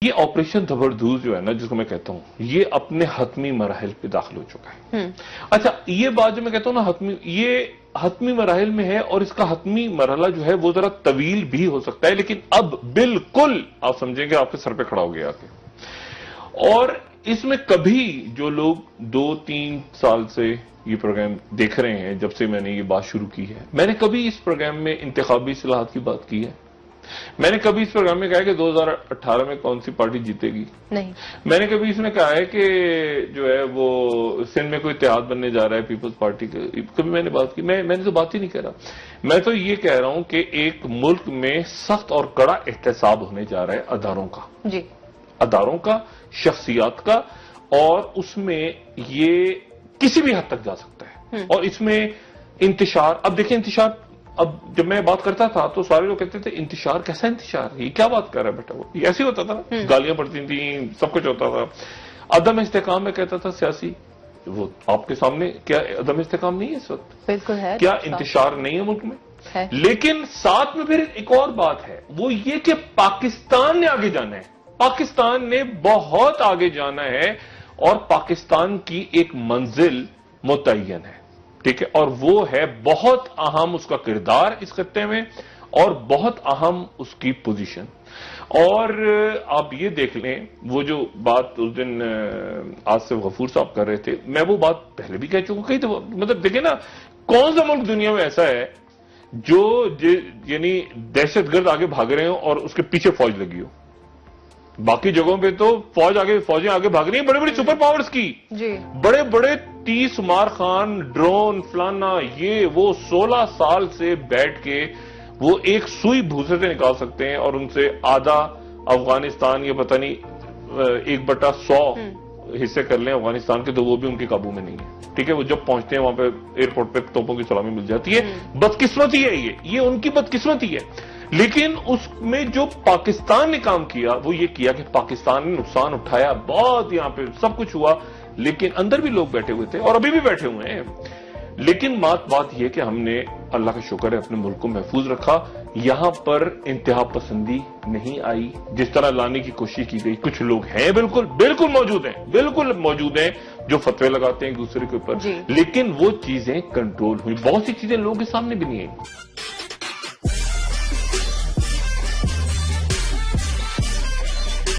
یہ آپریشن زبردوز جو ہے نا، جس کو میں کہتا ہوں، یہ اپنے حتمی مراحل پہ داخل ہو چکا ہے. اچھا، یہ بات جو میں کہتا ہوں نا، یہ حتمی مراحل میں ہے، اور اس کا حتمی مرحلہ جو ہے وہ ذرا طویل بھی ہو سکتا ہے، لیکن اب بالکل آپ سمجھیں کہ آپ کے سر پہ کھڑا ہو گیا آ کے. اور اس میں کبھی جو لوگ 2-3 سال سے یہ پروگرام دیکھ رہے ہیں، جب سے میں نے یہ بات شروع کی ہے، میں نے کبھی اس پروگرام میں انتخابی اصلاحات کی بات کی ہے؟ میں نے کبھی اس پروگرام میں کہا ہے کہ 2018 میں کون سی پارٹی جیتے گی؟ نہیں. میں نے کبھی اس میں کہا ہے کہ جو ہے وہ سندھ میں کوئی اتحاد بننے جا رہا ہے پیپلز پارٹی کا؟ کبھی میں نے بات کی؟ میں نے تو بات ہی نہیں کہہ رہا. میں تو یہ کہہ رہا ہوں کہ ایک ملک میں سخت اور کڑا احتساب ہونے جا رہا ہے اداروں کا. جی. اداروں کا، شخصیات کا، اور اس میں یہ کسی بھی حد تک جا سکتا ہے. اور اس میں انتشار، اب دیکھیں انتشار، اب جب میں بات کرتا تھا تو سارے لوگ کہتے تھے انتشار؟ کیسا انتشار؟ یہ کیا بات کر رہا ہے بیٹا؟ وہ یہ ایسے ہوتا تھا نا، گالیاں پڑتی تھیں، سب کچھ ہوتا تھا. عدم استحکام میں کہتا تھا سیاسی، وہ آپ کے سامنے کیا عدم استحکام نہیں ہے اس وقت؟ بالکل ہے. کیا انتشار نہیں ہے ملک میں؟ لیکن ساتھ میں پھر ایک اور بات ہے، وہ یہ کہ پاکستان نے آگے جانا ہے. پاکستان نے بہت آگے جانا ہے، اور پاکستان کی ایک منزل متعین ہے. ٹھیک ہے، اور وہ ہے بہت اہم اس کا کردار اس خطے میں، اور بہت اہم اس کی پوزیشن. اور آپ یہ دیکھ لیں، وہ جو بات اس دن آصف غفور صاحب کر رہے تھے، میں وہ بات پہلے بھی کہہ چکا کہیں تو، مطلب دیکھیں نا، کون سا ملک دنیا میں ایسا ہے جو یعنی دہشت گرد آگے بھاگ رہے ہوں اور اس کے پیچھے فوج لگی ہو؟ باقی جگہوں پہ تو فوجیں آگے بھاگ رہی ہیں بڑی بڑی سپر پاورز کی. بڑے بڑے 30 مار خان، ڈرون، فلانا، یہ وہ 16 سال سے بیٹھ کے وہ ایک سوئی بھوسے سے نکال سکتے ہیں، اور ان سے آدھا افغانستان، یہ پتہ نہیں 1/100 حصے کر لیں افغانستان کے، تو وہ بھی ان کے قابو میں نہیں ہے. ٹھیک ہے، وہ جب پہنچتے ہیں وہاں پہ ایئرپورٹ پہ توپوں کی سلامی مل جاتی ہے. بدقسمتی ہے یہ ان کی بدقسمتی ہے. لیکن اس میں جو پاکستان نے کام کیا وہ یہ کیا کہ پاکستان نے نقصان اٹھایا بہت، یہاں پہ سب کچھ ہوا، لیکن اندر بھی لوگ بیٹھے ہوئے تھے اور ابھی بھی بیٹھے ہوئے ہیں. لیکن بات یہ کہ ہم نے اللہ کا شکر ہے اپنے ملک کو محفوظ رکھا. یہاں پر انتہا پسندی نہیں آئی جس طرح لانے کی کوشش کی گئی. کچھ لوگ ہیں بالکل موجود ہیں جو فتوے لگاتے ہیں ایک دوسرے کے اوپر، لیکن وہ چیزیں کنٹرول ہوئی. بہت سی چیزیں لوگوں کے سامنے بھی نہیں آئی.